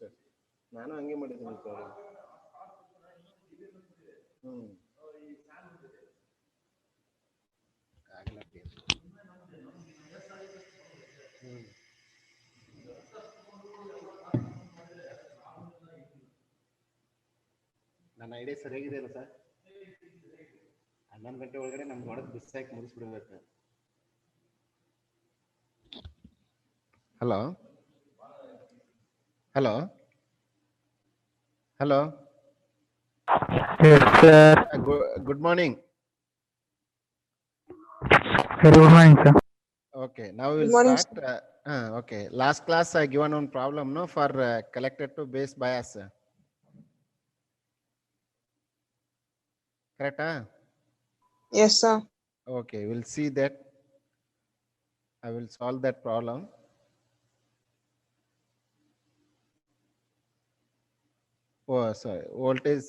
Register ನಾನು ಹಂಗೆ ಮಾಡಿದ್ದೀನಿ ಪ್ರಾಬ್ಲಮ್. ಆಗಲ್ಲ. ನನ್ನ ಐಡಿಯಾ ಸರಿಯಾಗಿದೆ ಅಲ್ಲ ಸರ್? 11 ಗಂಟೆ ಒಳಗಡೆ ನಮ್ಗೆ ಹೊಡೆದು ಬಿಸಾಕಿ ಮುಗಿಸ್ಬಿಡ್ಬೇಕು. Hello hello hello. Yes, sir. Good morning. Very good morning, sir. Okay, now we will start. Okay, last class I given one problem, no, for collector to base bias. Correct? Yes, sir. Okay, we'll see that. I will solve that problem. Oh, sorry. Voltage.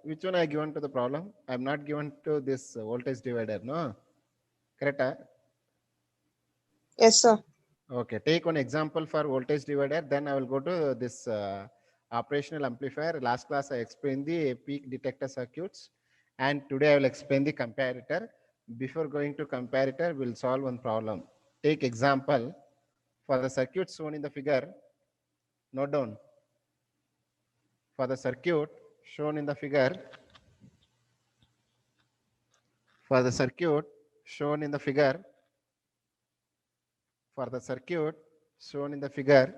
Which one I given to the problem? I am not given to this voltage divider, no? Correct? Yes, sir. Okay, take one example for voltage divider. Then I will go to this operational amplifier. Last class I explained the peak detector circuits, and today I will explain the comparator. Before going to comparator, we'll solve one problem. Take example for the circuit shown in the figure. Note down. For the circuit shown in the figure, for the circuit shown in the figure, for the circuit shown in the figure,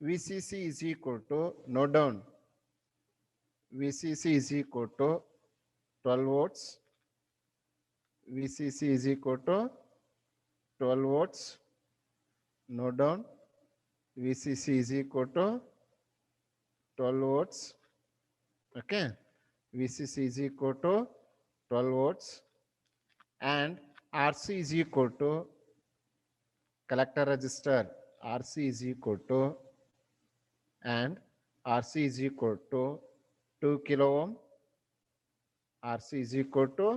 VCC is equal to, note down, VCC is equal to 12 volts. VCC is equal to 12 volts. Note down, VCC is equal to 12 volts. Okay, VCC is equal to 12 volts, and RC is equal to collector resistor. RC is equal to, and RC is equal to 2 kilo ohm. RC is equal to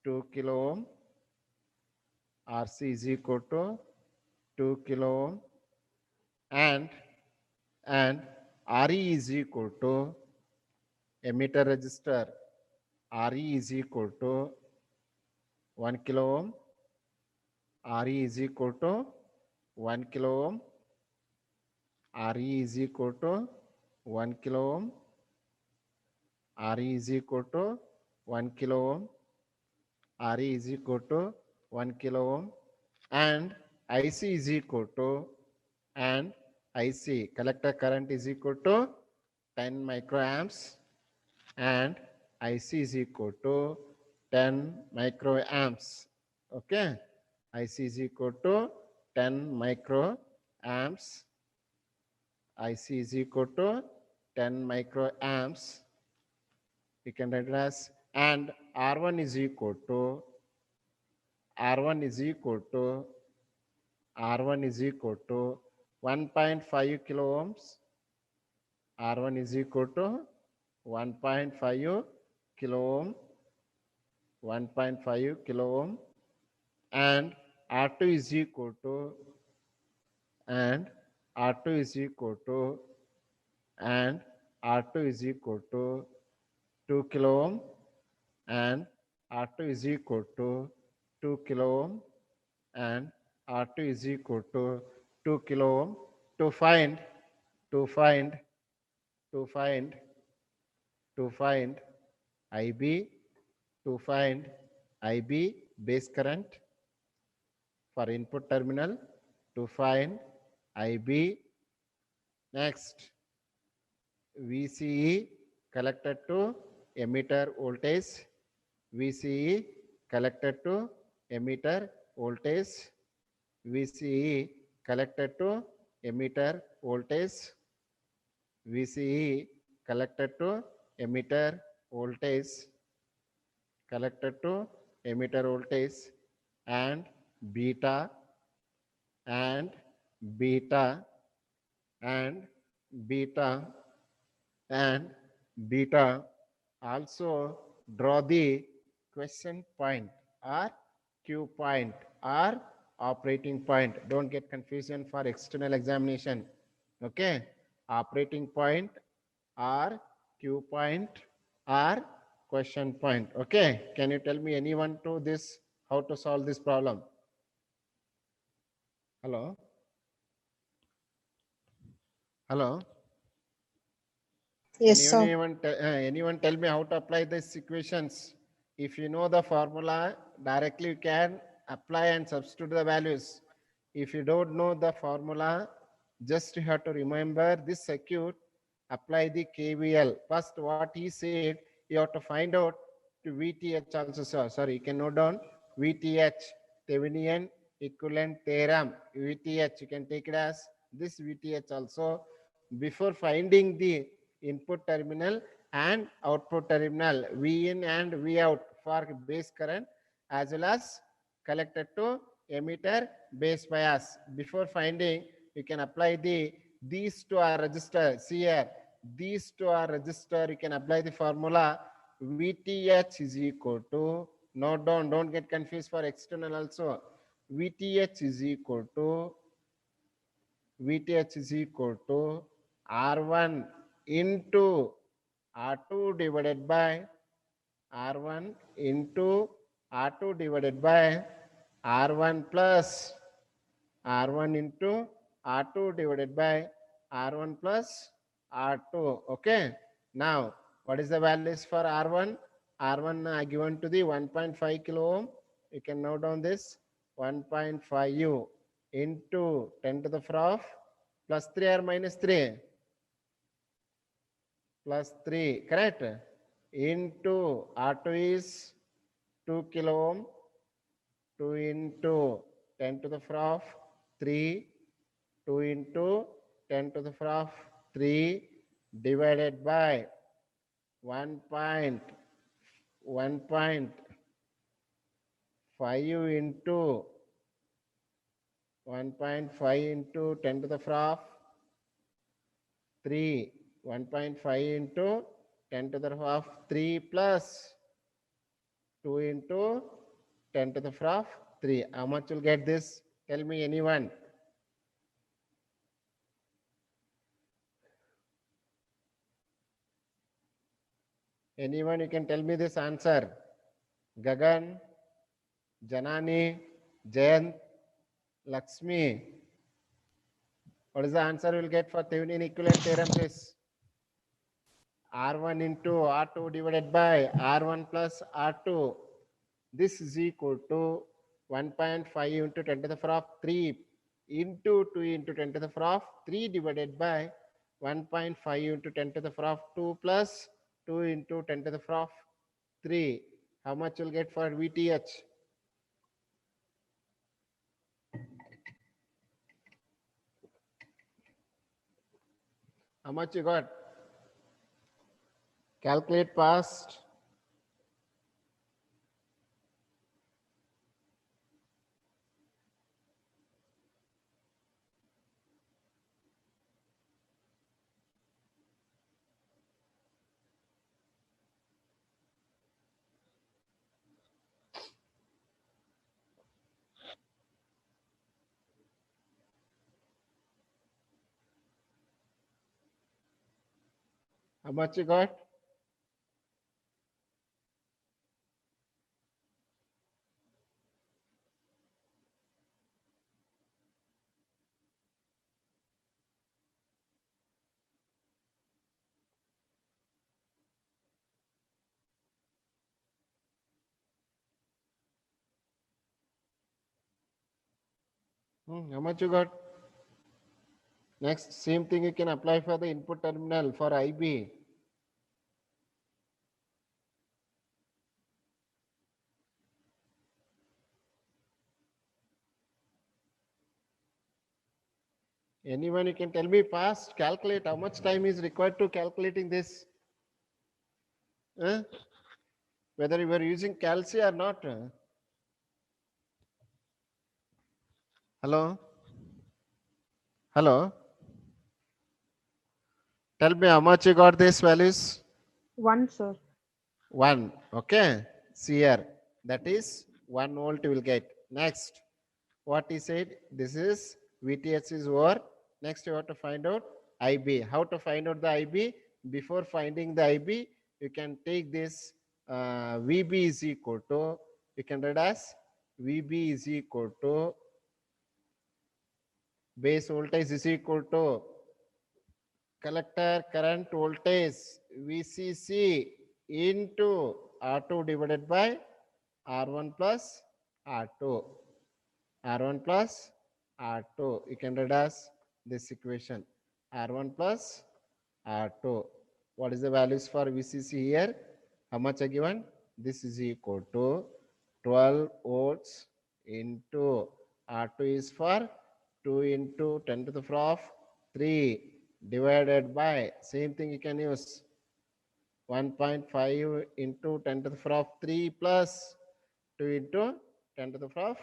2 kilo ohm. RC is equal to 2 kilo ohm, and RE is equal to emitter resistor. RE is equal to 1 kilo ohm. RE is equal to 1 kilo ohm. RE is equal to 1 kilo ohm. RE is equal to 1 kilo ohm. RE is equal to 1 kilo ohm, and IC is equal to, and IC collector current is equal to 10 microamps, and IC is equal to 10 microamps. Okay, IC is equal to 10 microamps. IC is equal to 10 microamps. We can write it as, and R1 is equal to, R1 is equal to, R1 is equal to 1.5 kilo ohms. R1 is equal to 1.5 kilo ohm, 1.5 kilo ohm, and R2 is equal to, and R2 is equal to, and R2 is equal to 2 kilo ohm, and R2 is equal to 2 kilo ohm, and R2 is equal to 2 kilo ohm. To find IB, to find IB base current for input terminal, to find IB. Next, VCE collected to emitter voltage. VCE collected to emitter voltage. VCE collected to emitter voltage. VCE collected to emitter voltage. Collected to emitter voltage, and beta, and beta, and beta, and beta. Also draw the question point or Q point or operating point. Don't get confusion for external examination. Okay, operating point or Q point or question point. Okay, can you tell me anyone to this, how to solve this problem? Hello? Hello? Yes, Can sir. anyone tell me how to apply these equations? If you know the formula, directly you can apply and substitute the values. If you don't know the formula, just you have to remember this circuit, apply the KVL. First, what he said, you have to find out to VTH also, sir. Sorry, you can note down VTH, Thevenin equivalent theorem, VTH. You can take it as this VTH also. Before finding the input terminal and output terminal, V in and V out for base current as well as collected to emitter base bias. Before finding, you can apply these two are register. See here, these two are register. You can apply the formula VTH is equal to, note down, don't get confused for external also. VTH is equal to R1 into R2 divided by R1 into R2 divided by R1 plus R1 into R2 divided by R1 plus R2. Okay. Now, what is the values for R1? R1 given to the 1.5 kilo ohm. You can note down this 1.5 U into 10 to the power of plus 3 or minus 3? Plus 3, correct? Into R2 is 2 kilo ohm, 2 into 10 to the power of 3, 2 into 10 to the power of 3 divided by 1.5 into 1.5 into 10 to the power of 3, 1.5 into 10 to the power of 3 plus 2 into 10 to the power of 3. How much will get this? Tell me anyone. Anyone, you can tell me this answer. Gagan, Janani, Jayant, Lakshmi. What is the answer we'll get for Thevenin equivalent theorem, please? R1 into R2 divided by R1 plus R2. This is equal to 1.5 into 10 to the power of 3 into 2 into 10 to the power of 3 divided by 1.5 into 10 to the power of 2 plus 2 into 10 to the power of 3. How much you'll get for VTH? How much you got? Calculate past. How much you got? How much you got? Next, same thing you can apply for the input terminal for IB. Anyone, you can tell me fast, calculate how much time is required to calculating this. Whether you were using calci or not. Hello? Hello? Tell me how much you got these values? 1, sir. 1. Okay. See here. That is 1 volt you will get. Next. What he said? This is VTH is over. Next you have to find out IB. How to find out the IB? Before finding the IB, you can take this VB is equal to, you can read as VB is equal to base voltage is equal to collector current voltage VCC into R2 divided by R1 plus R2. R1 plus R2. You can read as this equation. R1 plus R2. What is the values for VCC here? How much are given? This is equal to 12 volts into R2 is for 2 into 10 to the power of 3 divided by, same thing you can use, 1.5 into 10 to the power of 3 plus 2 into 10 to the power of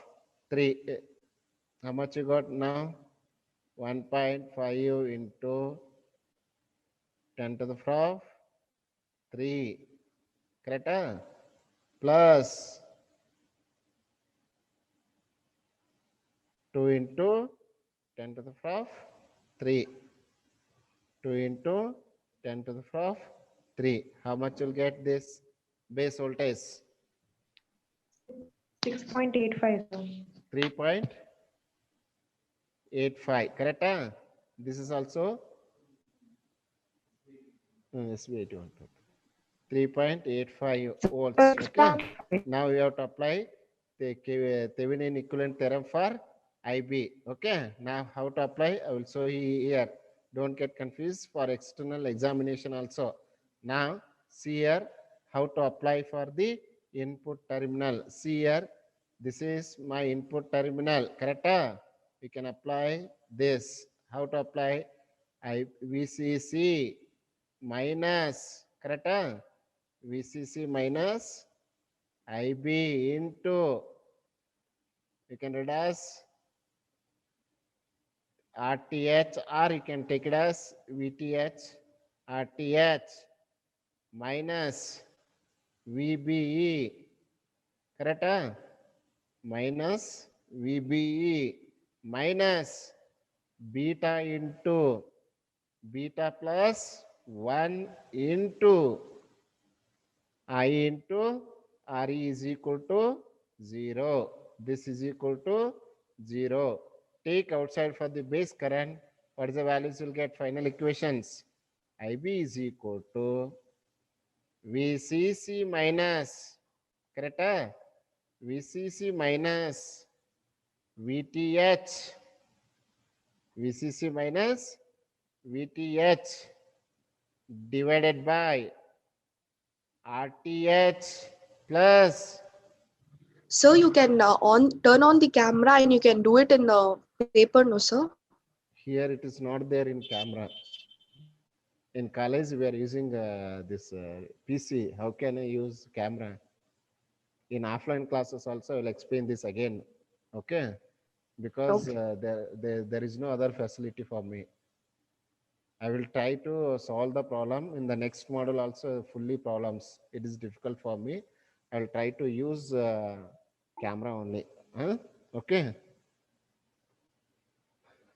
3. How much you got now? 1.5 into 10 to the power of 3. Correct? Plus 2 into 10 to the power of 3. 2 into 10 to the power of 3. How much you'll get this base voltage? 6.85, sir. 3.85. Correct? This is also SB 3.85 volts. Okay. Now we have to apply the Thevenin equivalent theorem for IB. Okay. Now how to apply? I will show you here. Don't get confused for external examination also. Now see here how to apply for the input terminal. See here, this is my input terminal. Correct? We can apply this. How to apply? VCC minus, correct? VCC minus IB into, you can read as RTH, or you can take it as VTH, RTH minus VBE, correct? Minus VBE minus beta into beta plus 1 into I into RE is equal to 0. This is equal to 0. Take outside for the base current. What is the values you'll get? Final equations. IB is equal to VCC minus, correct? VCC minus VTH. VCC minus VTH divided by RTH plus. Sir, you can turn on the camera and you can do it in the paper, no, sir? Here it is not there in camera. In college we are using this PC. How can I use camera? In offline classes also I will explain this again. Okay. Because there is no other facility for me. I will try to solve the problem in the next model also, fully problems. It is difficult for me. I will try to use camera only. Okay.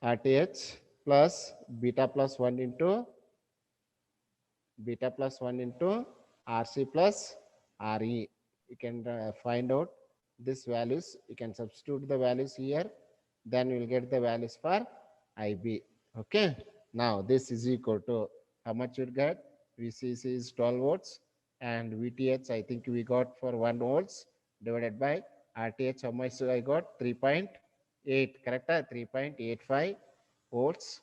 RTH plus beta plus 1 into RC plus RE. You can find out this values. You can substitute the values here. Then you will get the values for IB. Okay. Now this is equal to how much you get? VCC is 12 volts and VTH I think we got for 1 volts divided by RTH. How much I got? 3.8. Correct? 3.85 volts.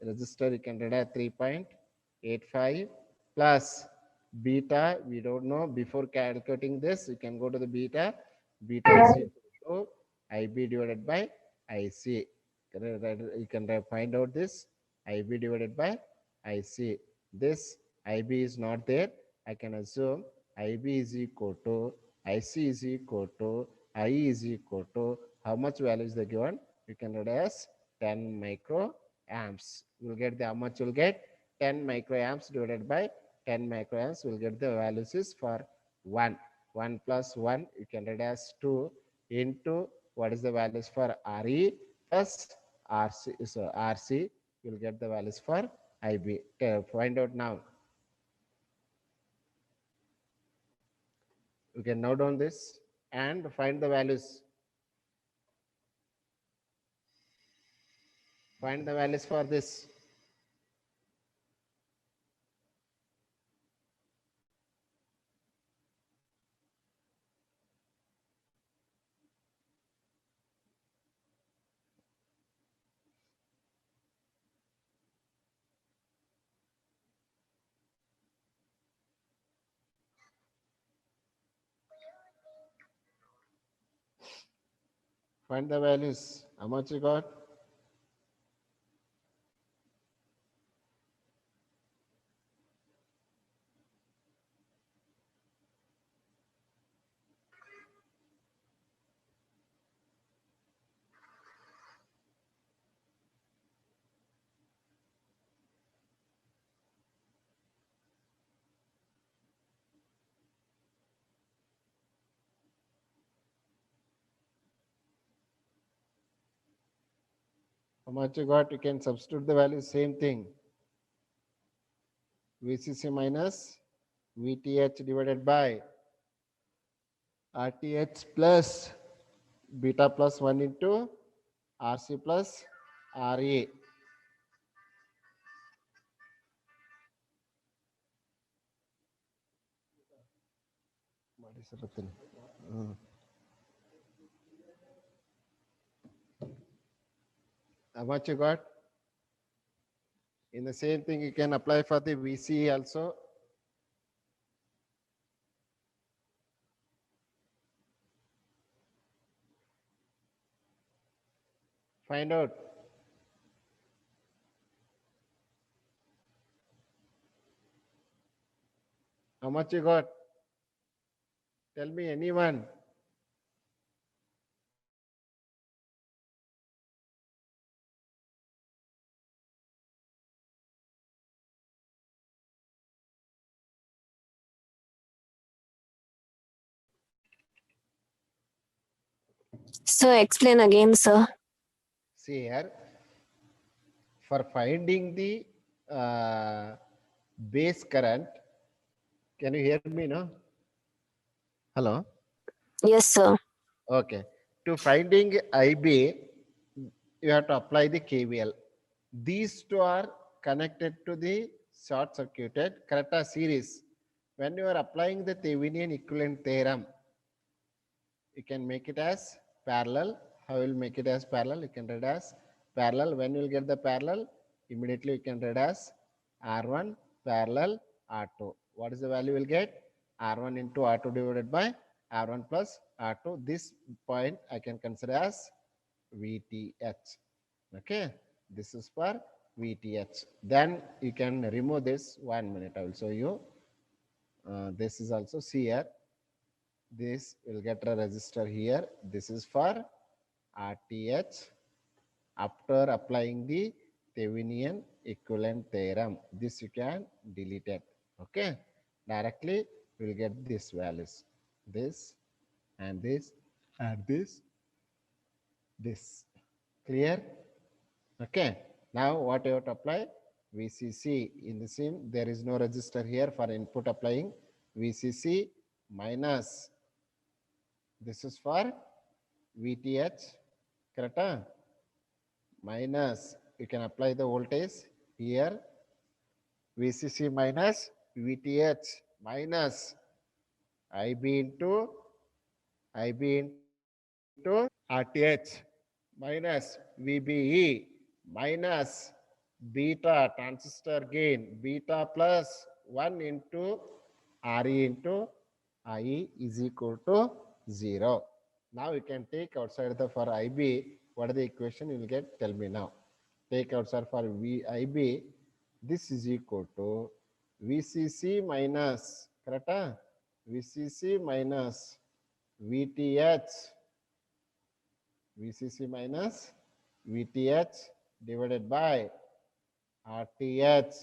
Resistor you can read at 3.85 plus beta. We don't know. Before calculating this, you can go to the beta. Beta is equal to IB divided by IC. You can find out this IB divided by IC. This IB is not there. I can assume IB is equal to IC is equal to IE is equal to how much value is the given? You can read as 10 microamps. You'll get the how much you'll get 10 microamps divided by 10 microamps. We'll get the values is for 1. 1 plus 1 you can read as 2 into what is the values for RE plus RC. So RC you'll get the values for IB. Find out now. You can note down this and find the values. Find the values for this. Find the values. How much you got? How much you got? You can substitute the values. Same thing. VCC minus VTH divided by RTH plus beta plus 1 into RC plus RA. How much you got? In the same thing, you can apply for the VC also. Find out. How much you got? Tell me, anyone. So explain again, sir. See here, for finding the base current, can you hear me, no? Hello? Yes, sir. Okay. To finding IB, you have to apply the KVL. These two are connected to the short circuited correct series. When you are applying the Thevenin equivalent theorem, you can make it as parallel. How will make it as parallel? You can read as parallel. When you will get the parallel, immediately you can read as R1 parallel R2. What is the value you will get? R1 into R2 divided by R1 plus R2. This point I can consider as VTH. Okay, this is for VTH. Then you can remove this. 1 minute, I will show you. This is also see here. This will get a resistor here. This is for RTH. After applying the Thevenin equivalent theorem, this you can delete it. Okay, directly we will get these values. This and this and this. This clear? Okay. Now what you have to apply? VCC in the same. There is no resistor here for input applying. VCC minus. This is for VTH. Correct? Minus. You can apply the voltage here. VCC minus VTH minus IB into RTH minus VBE minus beta transistor gain beta plus 1 into RE into IE is equal to 0. Now you can take outside the for IB. What is the equation you will get? Tell me now. Take outside for VIB. This is equal to VCC minus, correct? VCC minus VTH. VCC minus VTH divided by RTH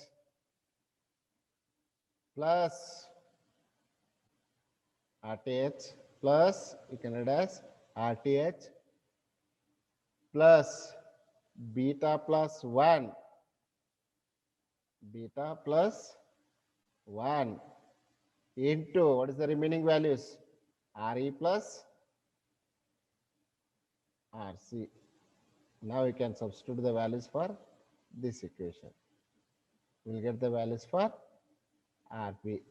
plus RTH plus, you can read as RTH plus beta plus 1 beta plus 1 into what is the remaining values? Re plus Rc. Now you can substitute the values for this equation. We'll get the values for IB.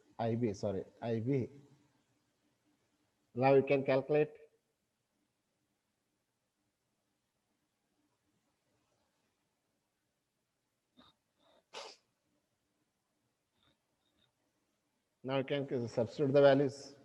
Now you can calculate. Now you can substitute the values.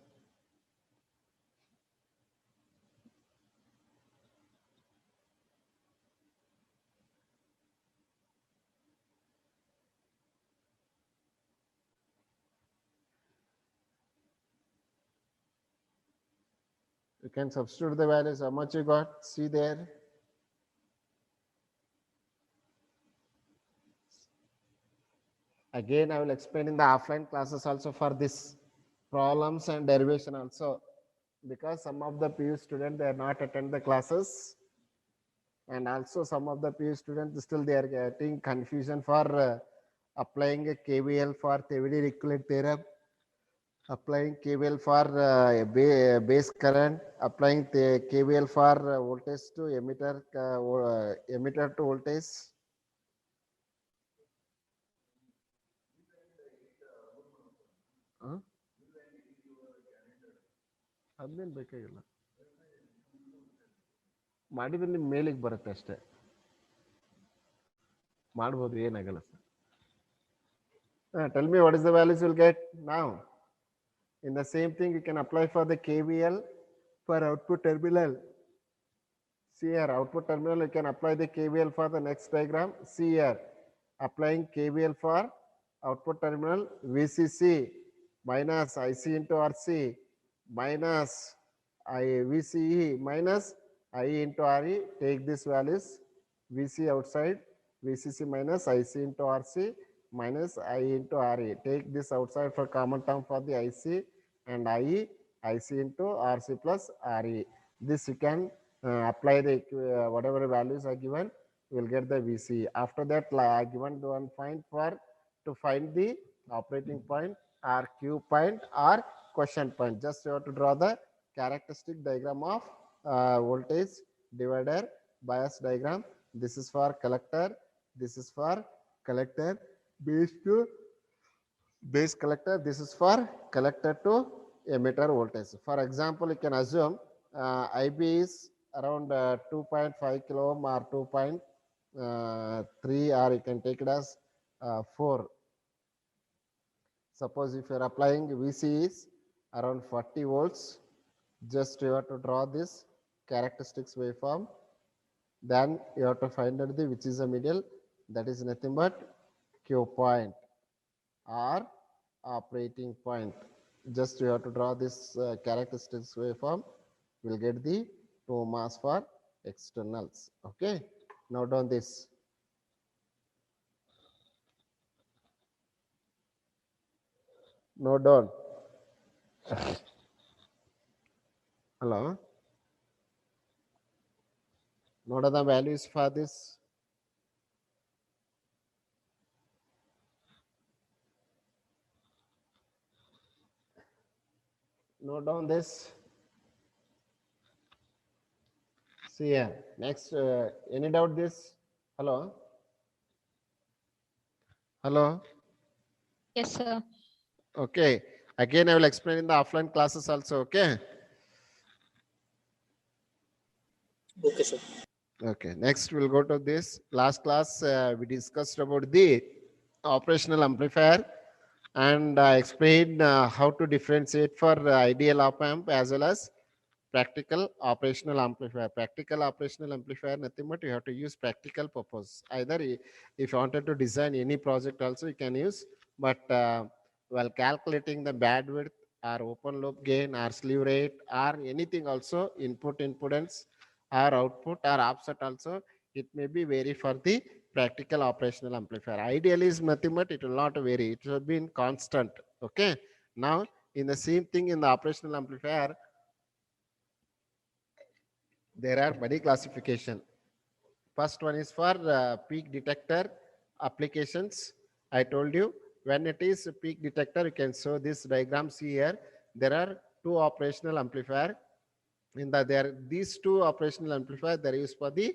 You can substitute the values. How much you got? See there. Again, I will explain in the offline classes also for this problems and derivation also, because some of the PU students they are not attend the classes, and also some of the PU students still they are getting confusion for applying a KVL for Thevenin equivalent theorem, applying KVL for base current, applying the KVL for voltage to emitter to voltage. ಅದೇನು ಬೇಕಾಗಿಲ್ಲ ಮಾಡಿದ್ರೆ ನಿಮ್ಮ ಮೇಲಿಗೆ ಬರುತ್ತೆ ಅಷ್ಟೇ ಮಾಡ್ಬೋದು ಏನಾಗಲ್ಲ sir tell me what is the values you'll get now. In the same thing you can apply for the KVL for output terminal. See here, output terminal you can apply the KVL for the next diagram. See here, applying KVL for output terminal VCC minus IC into RC minus VCE minus I into RE. Take these values, VC outside, VCC minus IC into RC minus I into RE. Take this outside for common term for the IC and IC into RC plus RE. This you can apply the whatever values are given, you will get the VC. After that, given one point for to find the operating point or Q point or quotient point. Just you have to draw the characteristic diagram of voltage divider bias diagram. This is for collector. This is for collector base to base collector. This is for collector to emitter voltage. For example, you can assume IB is around 2.5 kilo ohm or 2.3, or you can take it as 4. Suppose if you are applying VC is around 40 volts, just you have to draw this characteristics waveform. Then you have to find out the which is the middle, that is nothing but Q point or operating point. Just you have to draw this characteristics waveform. We'll get the 2 mass for externals. Okay, now down this. Note down. Hello. What are the values for this? Note down this. See here. Next, any doubt this? Hello. Hello. Yes, sir. Okay. Again, I will explain in the offline classes also. Okay. Okay, sir. Okay. Next, we'll go to this. Last class, we discussed about the operational amplifier and explained how to differentiate for ideal op amp as well as practical operational amplifier. Practical operational amplifier, nothing but you have to use practical purpose. Either if you wanted to design any project also you can use, but while calculating the bandwidth or open loop gain or slew rate or anything also, input impedance or output or offset also, it may be vary for the practical operational amplifier. Ideally is nothing but it will not vary, it will be in constant. Okay, now in the same thing in the operational amplifier, there are many classification. First one is for peak detector applications, I told you when it is a peak detector, you can show this diagram. See here, there are two operational amplifier. In the there these two operational amplifier they are used for the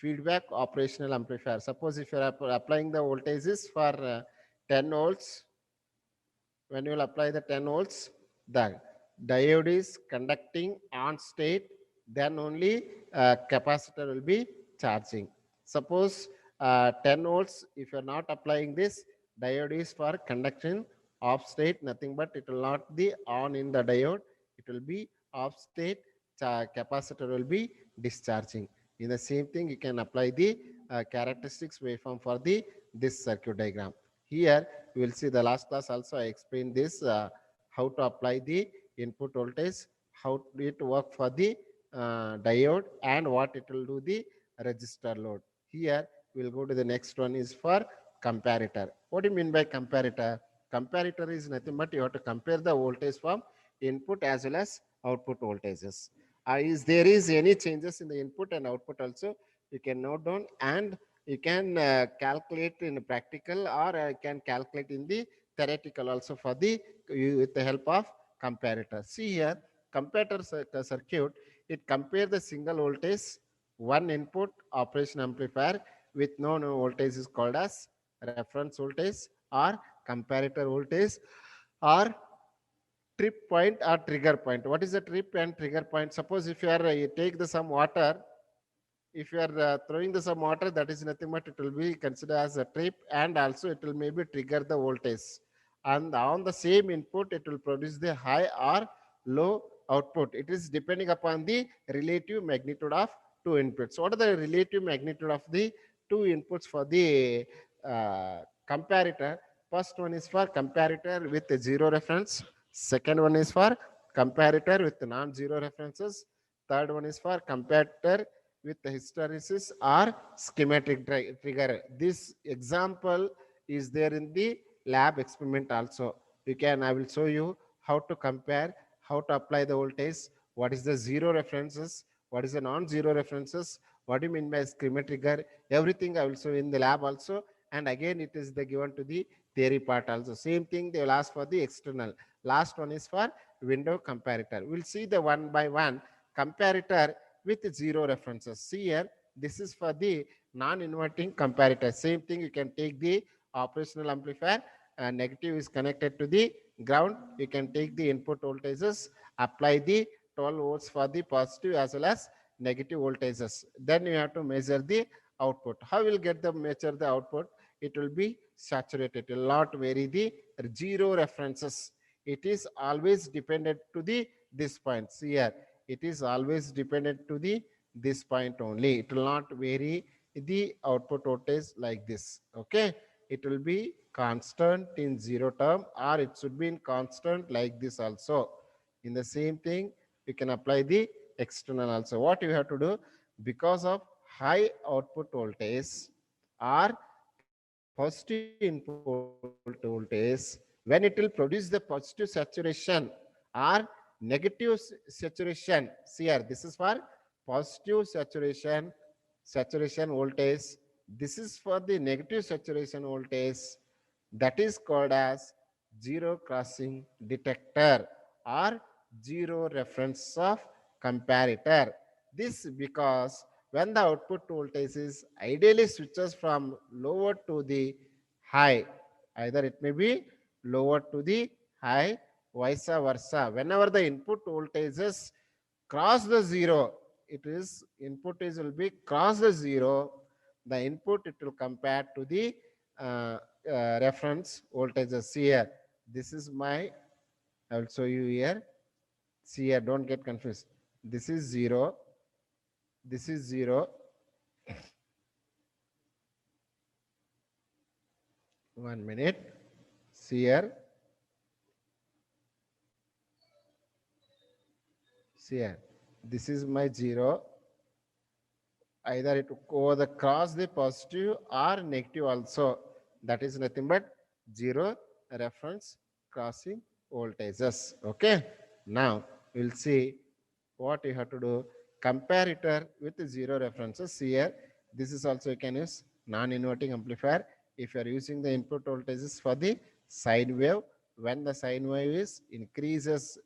feedback operational amplifier. Suppose if you are applying the voltages for 10 volts, when you will apply the 10 volts, the diode is conducting on state, then only capacitor will be charging. Suppose 10 volts, if you are not applying this, diode is for conduction off state, nothing but it will not be on in the diode, it will be off state, capacitor will be discharging. In the same thing, you can apply the characteristics waveform for the this circuit diagram. Here we will see the last class also I explained this how to apply the input voltage, how it work for the diode, and what it will do the resistor load. Here we will go to the next one is for comparator. What do you mean by comparator? Comparator is nothing but you have to compare the voltage from input as well as output voltages. Is there is any changes in the input and output also, you can note down, and you can calculate in practical, or can calculate in the theoretical also for the with the help of comparator. See here, comparator circuit, it compare the single voltage one input operation amplifier with no voltage is called as reference voltage or comparator voltage or trip point or trigger point. What is the trip and trigger point? Suppose if you are you take the some water, if you are throwing the some water, that is nothing but it will be considered as a trip, and also it will maybe trigger the voltage, and on the same input it will produce the high or low output. It is depending upon the relative magnitude of two inputs. What are the relative magnitude of the two inputs for the comparator? First one is for comparator with zero reference, second one is for comparator with non-zero references, third one is for comparator with the hysteresis or schematic trigger. This example is there in the lab experiment also. You can, I will show you how to compare, how to apply the voltage, what is the zero references, what is the non-zero references, what do you mean by schematic trigger, everything I will show in the lab also. And again, it is the given to the theory part also. Same thing they will ask for the external. Last one is for window comparator. We'll see the one by one. Comparator with zero references. See here, this is for the non-inverting comparator. Same thing, you can take the operational amplifier, negative is connected to the ground. You can take the input voltages, apply the 12 volts for the positive as well as negative voltages. Then you have to measure the output. How will get the measure the output? It will be saturated. It will not vary the zero references. It is always dependent to the this point. See here, it is always dependent to the this point only. It will not vary the output voltage like this. Okay, it will be constant in zero term, or it should be in constant like this also. In the same thing, you can apply the external also. What you have to do, because of high output voltage or positive input voltage, when it will produce the positive saturation or negative saturation. See here, this is for positive saturation voltage. This is for the negative saturation voltage. That is called as zero crossing detector or zero reference of comparator. This because when the output voltage is ideally switches from lower to the high, either it may be lower to the high, vice versa. Whenever the input voltages cross the zero, it is input is will be cross the zero, the input it will compare to the uh, reference voltages. Here, this is my, I will show you here. See here, don't get confused. This is zero, this is zero. One minute. See here. See here. This is my zero. Either it over the cross the positive or negative also. That is nothing but zero reference crossing voltages. Okay. Now we'll see what you have to do. Comparator with zero references. See here. This is also you can use non-inverting amplifier. if you are using the input voltages for the sine wave, when the sine wave is increases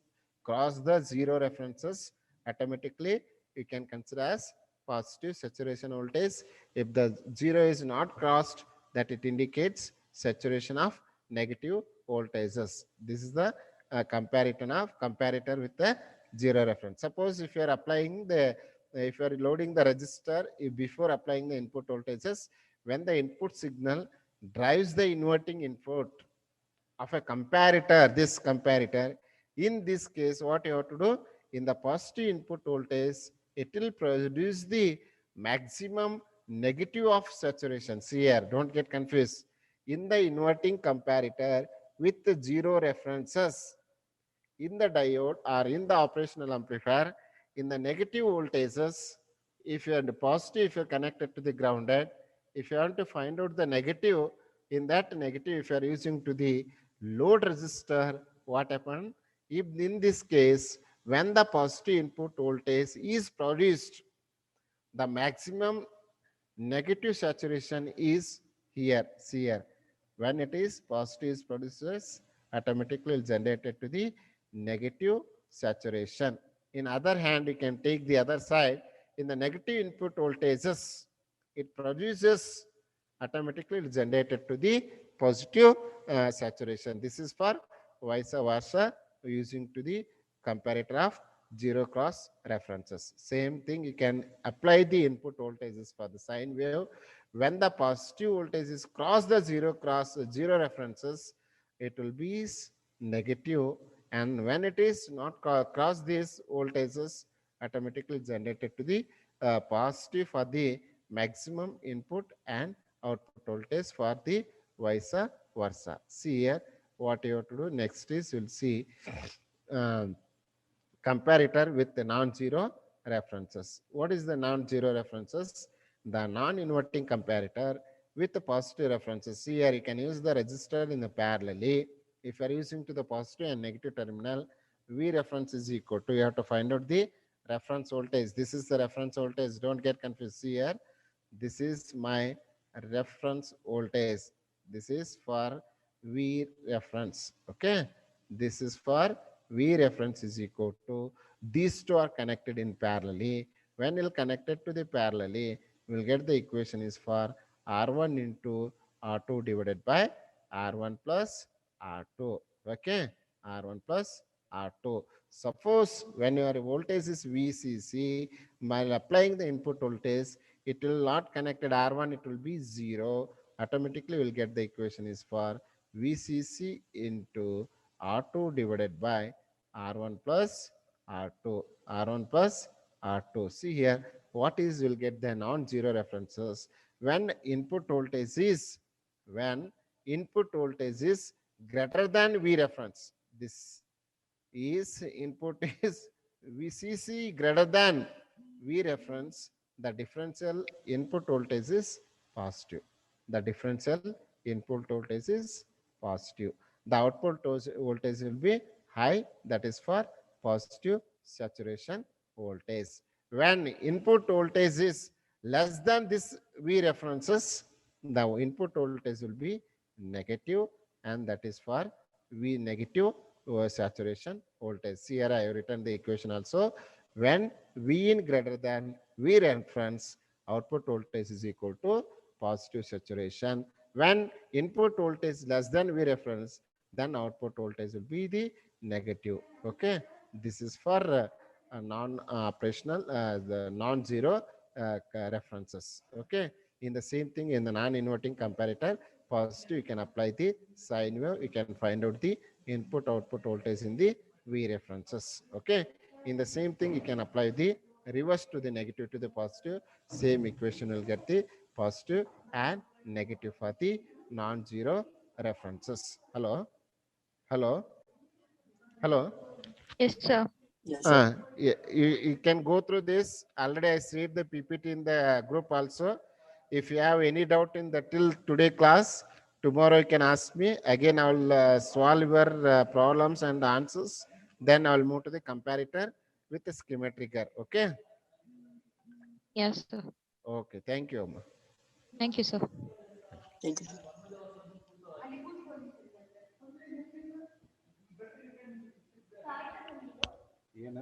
cross the zero references, automatically you can consider as positive saturation voltage. If the zero is not crossed, that it indicates saturation of negative voltages. This is the comparator with the zero reference. Suppose if you are applying the if you are loading the resistor, before applying the input voltages, when the input signal drives the inverting input of a comparator, this comparator, in this case, what you have to do, in the positive input voltage, it will produce the maximum negative of saturation. See here, don't get confused. In the inverting comparator with the zero references, in the diode or in the operational amplifier, in the negative voltages, if you are the positive, if you are connected to the grounded, if you want to find out the negative, in that negative, if you are using to the load resistor, what happened? If in this case, when the positive input voltage is produced, the maximum negative saturation is here. See here, when it is positive is produces, automatically generated to the negative saturation. In other hand, you can take the other side. In the negative input voltages, it produces, automatically generated to the positive saturation. This is for vice versa, using to the comparator of zero cross references. Same thing, you can apply the input voltages for the sine wave. When the positive voltages cross the zero references, it will be negative, and when it is not cross these voltages, automatically generated to the positive for the maximum input and output voltage for the vice versa. See here, what you have to do next is, you'll see um, comparator with the non-zero references. What is the non-zero references? The non-inverting comparator with the positive references. See here, you can use the resistor in the parallelly. If you are using to the positive and negative terminal, V reference is equal to, you have to find out the reference voltage. This is the reference voltage. Don't get confused. See here, this is my reference voltage. This is for V reference. Okay. This is for V reference is equal to, these two are connected in parallelly. When we'll connected to the parallelly, we'll get the equation is for R1 into R2 divided by R1 plus R2. Okay. R1 plus R2. Suppose when your voltage is VCC, while applying the input voltage, it will not connected R1, it will be 0. Automatically we'll get the equation is for VCC into R2 divided by R1 plus R2. R1 plus R2. See here, what is, you'll get the non-zero references. When input voltage is, greater than V reference, this is input is VCC greater than V reference, the differential input voltage is positive. The differential input voltage is positive. The output voltage will be high, that is for positive saturation voltage. When input voltage is less than this V references, the input voltage will be negative, and that is for V negative saturation voltage. Here I have written the equation also. When V in greater than V reference, output voltage is equal to positive saturation. When input voltage less than V reference, then output voltage will be the negative. Okay. This is for non-operational, the non-zero references. Okay. In the same thing, in the non-inverting comparator, positive, you can apply the sine wave, you can find out the input output voltage in the V references. Okay. In the same thing, you can apply the reverse to the negative to the positive. Same equation will get the positive and negative for the non-zero references. Hello. Hello. Hello. Yes, sir. Yes, sir. You can go through this. Already I shared the PPT in the group also. If you have any doubt in the till today class, tomorrow you can ask me. Again, I will solve your problems and answers. Then I will move to the comparator with the schematic. Okay. Yes, sir. Okay. Thank you, Amma. Thank you, sir. Thank you, sir. ಏನ